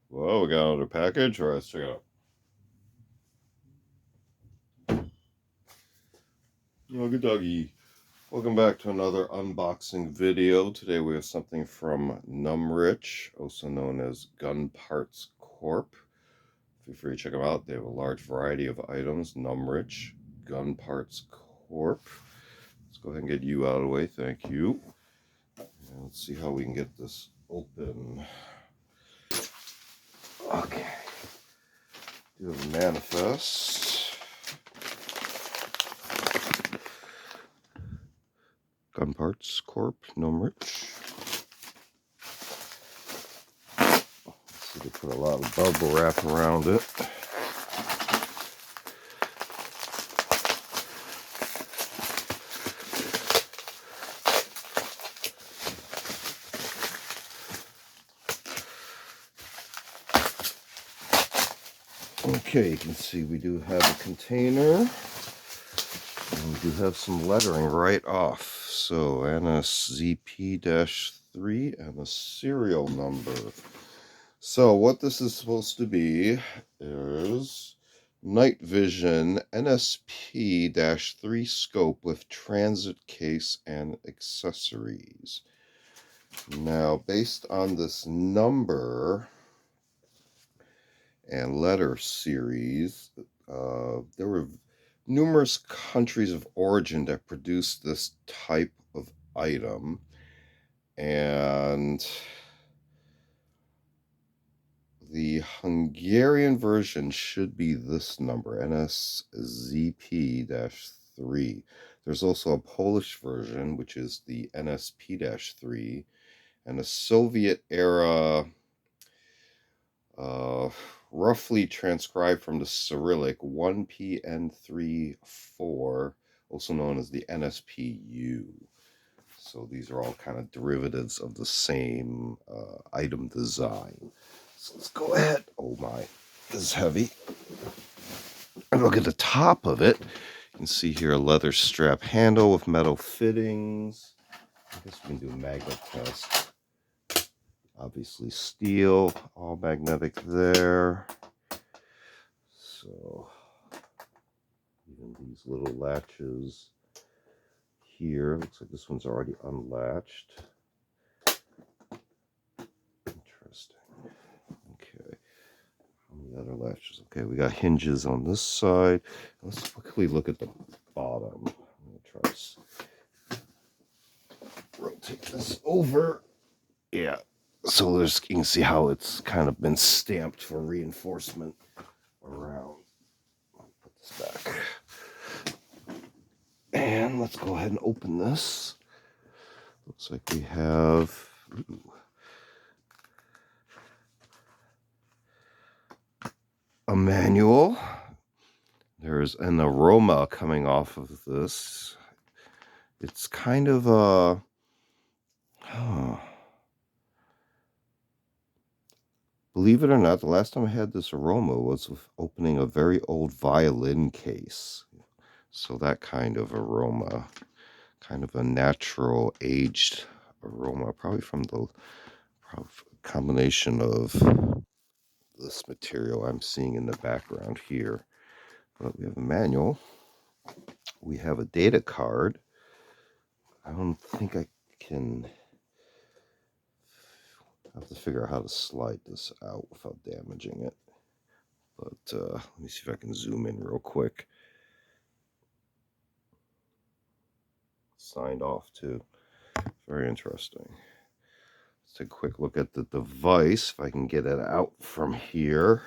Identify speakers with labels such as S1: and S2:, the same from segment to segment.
S1: Well, we got another package. All right, let's check it out. Oh, good doggy. Welcome back to another unboxing video. Today we have something from NUMRICH, also known as Gun Parts Corp. Feel free to check them out. They have a large variety of items. NUMRICH, Gun Parts Corp. Let's go ahead and get you out of the way. Thank you. And let's see how we can get this open. Okay. Do a manifest. Gun Parts Corp, NUMRICH. So they put a lot of bubble wrap around it. Okay, you can see we do have a container. And we do have some lettering right off. So NSzP-3 and a serial number. So what this is supposed to be is night vision NSP-3 scope with transit case and accessories. Now, based on this number and letter series, there were numerous countries of origin that produced this type of item, and the Hungarian version should be this number, NSzP-3. There's also a Polish version, which is the NSP-3, and a Soviet era, roughly transcribed from the Cyrillic 1PN3-4, also known as the NSPU. So these are all kind of derivatives of the same item design. So let's go ahead. Oh my, this is heavy. And look at the top of it. You can see here a leather strap handle with metal fittings. I guess we can do a magnet test. Obviously steel, all magnetic there. So even these little latches here, looks like this one's already unlatched. Interesting. Okay. How many other latches? Okay, we got hinges on this side. Let's quickly look at the bottom. I'm going to try to rotate this over. Yeah. So you can see how it's kind of been stamped for reinforcement around. I'll put this back. And let's go ahead and open this. Looks like we have a manual. There's an aroma coming off of this. It's kind of a... Believe it or not, the last time I had this aroma was with opening a very old violin case. So that kind of aroma, kind of a natural aged aroma, probably from the combination of this material I'm seeing in the background here. But we have a manual. We have a data card. I don't think I can... I have to figure out how to slide this out without damaging it. But let me see if I can zoom in real quick. Signed off too. Very interesting. Let's take a quick look at the device, if I can get it out from here.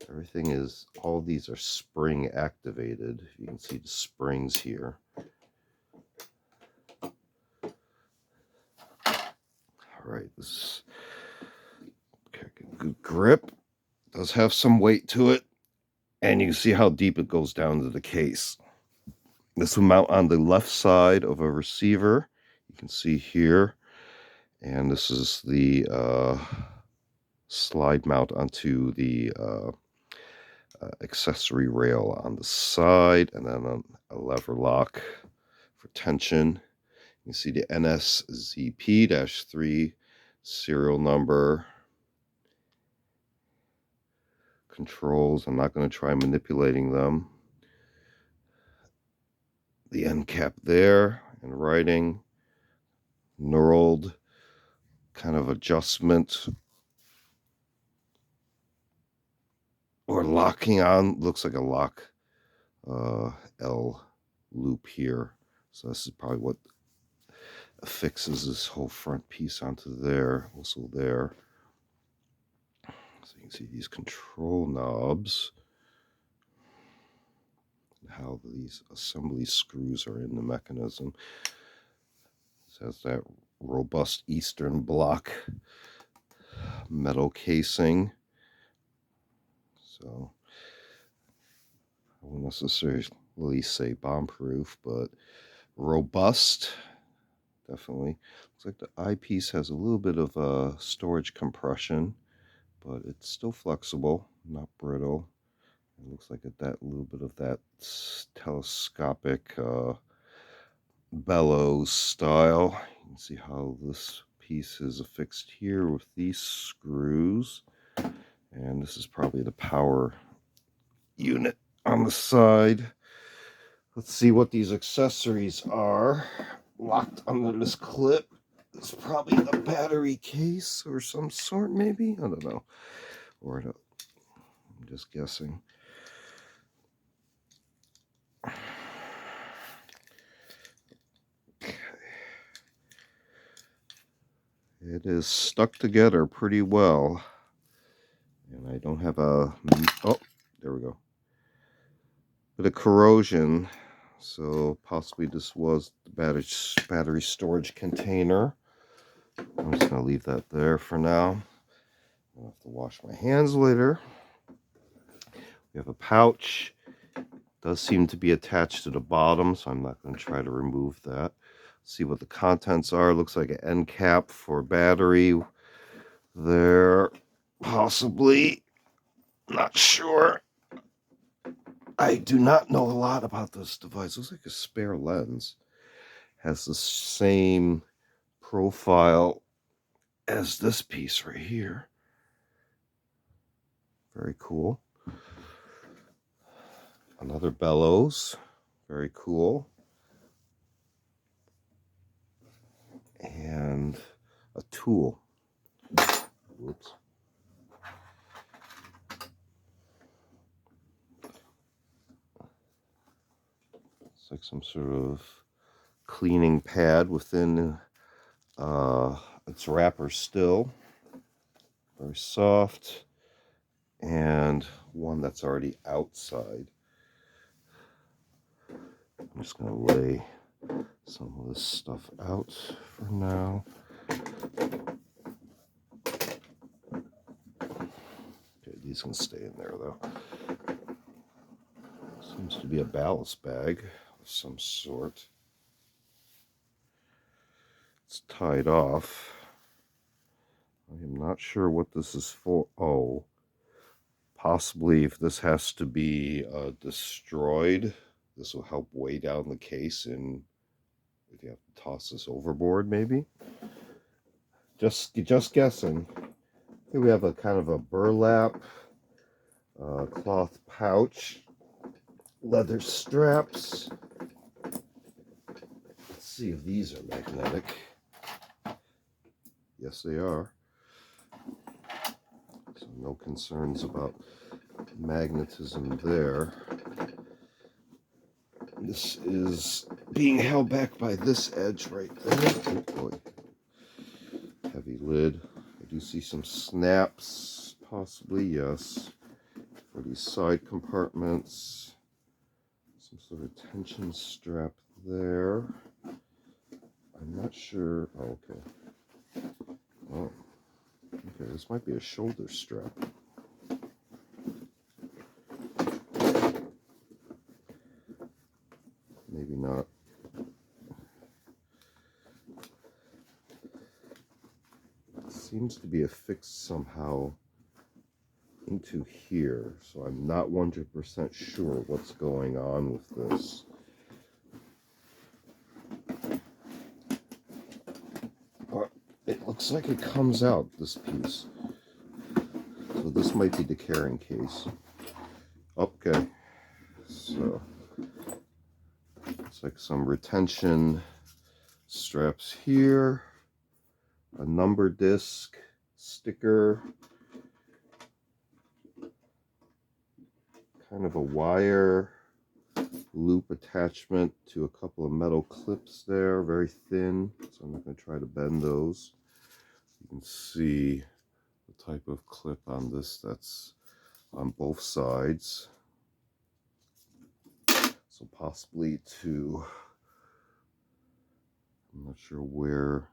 S1: Everything is, all these are spring activated. You can see the springs here. All right, this okay, good grip. Does have some weight to it, and you can see how deep it goes down to the case. This will mount on the left side of a receiver. You can see here, and this is the slide mount onto the accessory rail on the side, and then a lever lock for tension. You can see the NSzP-3 serial number, controls. I'm not going to try manipulating them. The end cap there, and writing, knurled kind of adjustment or locking on. Looks like a lock L loop here. So this is probably what affixes this whole front piece onto there. Also there. So you can see these control knobs, how these assembly screws are in the mechanism. This has that robust Eastern Bloc metal casing. So I wouldn't necessarily say bomb-proof, but robust, definitely. Looks like the eyepiece has a little bit of storage compression, but it's still flexible, not brittle. It looks like that little bit of that telescopic bellows style. You can see how this piece is affixed here with these screws. And this is probably the power unit on the side. Let's see what these accessories are. Locked under this clip. It's probably a battery case or some sort, maybe? I don't know. Or I'm just guessing. Okay. It is stuck together pretty well. And I don't have a... Oh, there we go. Bit of corrosion. So possibly this was the battery storage container. I'm just going to leave that there for now. I'll have to wash my hands later. We have a pouch. It does seem to be attached to the bottom, so I'm not going to try to remove that. See what the contents are. Looks like an end cap for battery there. Possibly. Not sure. I do not know a lot about this device. Looks like a spare lens. Has the same profile as this piece right here. Very cool. Another bellows. Very cool. And a tool. Whoops. It's like some sort of cleaning pad within its wrapper still. Very soft. And one that's already outside. I'm just going to lay some of this stuff out for now. Okay, these can stay in there though. Seems to be a ballast bag of some sort. It's tied off. I am not sure what this is for. Oh, possibly if this has to be destroyed, this will help weigh down the case, and if you have to toss this overboard, maybe. Just guessing. Here we have a kind of a burlap cloth pouch, leather straps. Let's see if these are magnetic. Yes, they are. So no concerns about magnetism there. This is being held back by this edge right there. Oh boy. Heavy lid. I do see some snaps, possibly, yes, for these side compartments. Some sort of tension strap there. I'm not sure. Oh, okay. Oh, okay. This might be a shoulder strap. Maybe not. It seems to be affixed somehow into here, so I'm not 100% sure what's going on with this. But it looks like it comes out, this piece. So this might be the carrying case. Okay, so it's like some retention straps here, a number disc, sticker, kind of a wire loop attachment to a couple of metal clips there, very thin, so I'm not going to try to bend those. You can see the type of clip on this that's on both sides. So possibly to, I'm not sure where,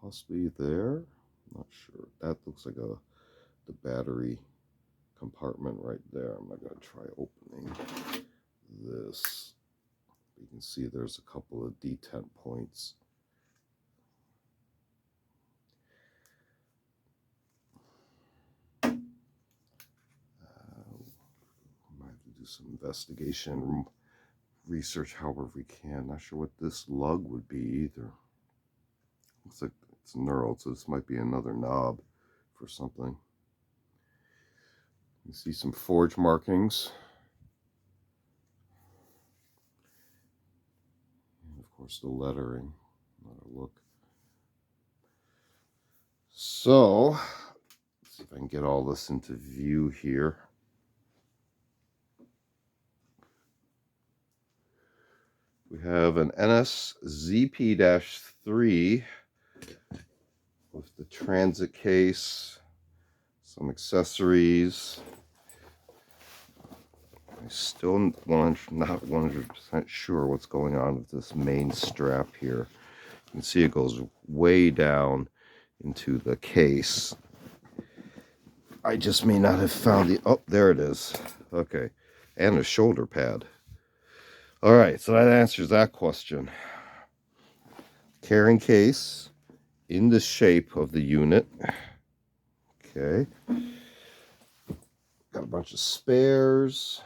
S1: possibly there, I'm not sure. That looks like the battery compartment right there. I'm not going to try opening this. You can see there's a couple of detent points. Might have to do some investigation, research however we can. Not sure what this lug would be either. Looks like it's knurled, so this might be another knob for something. You see some forge markings. And of course the lettering. Another look. So, let's see if I can get all this into view here. We have an NSzP-3 with the transit case, some accessories. I'm still not 100% sure what's going on with this main strap here. You can see it goes way down into the case. I just may not have found the, oh, there it is. Okay, and a shoulder pad. All right, so that answers that question. Carrying case in the shape of the unit. Okay. Got a bunch of spares.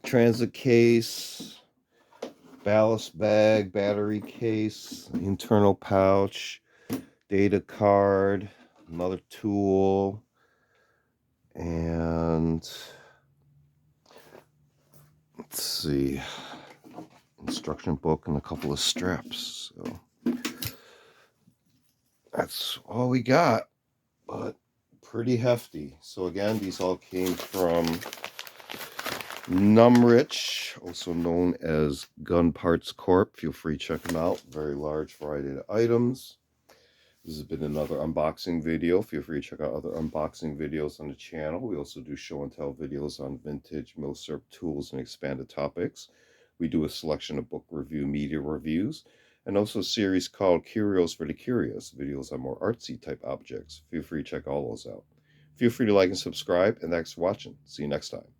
S1: Transit case. Ballast bag, battery case, internal pouch, data card, another tool, and let's see, instruction book and a couple of straps. So that's all we got, but pretty hefty. So again, these all came from NUMRICH, also known as Gun Parts Corp. Feel free to check them out. Very large variety of items. This has been another unboxing video. Feel free to check out other unboxing videos on the channel. We also do show and tell videos on vintage milsurp tools and expanded topics. We do a selection of book review, media reviews, and also a series called Curios for the Curious, videos on more artsy type objects. Feel free to check all those out. Feel free to like and subscribe, and thanks for watching. See you next time.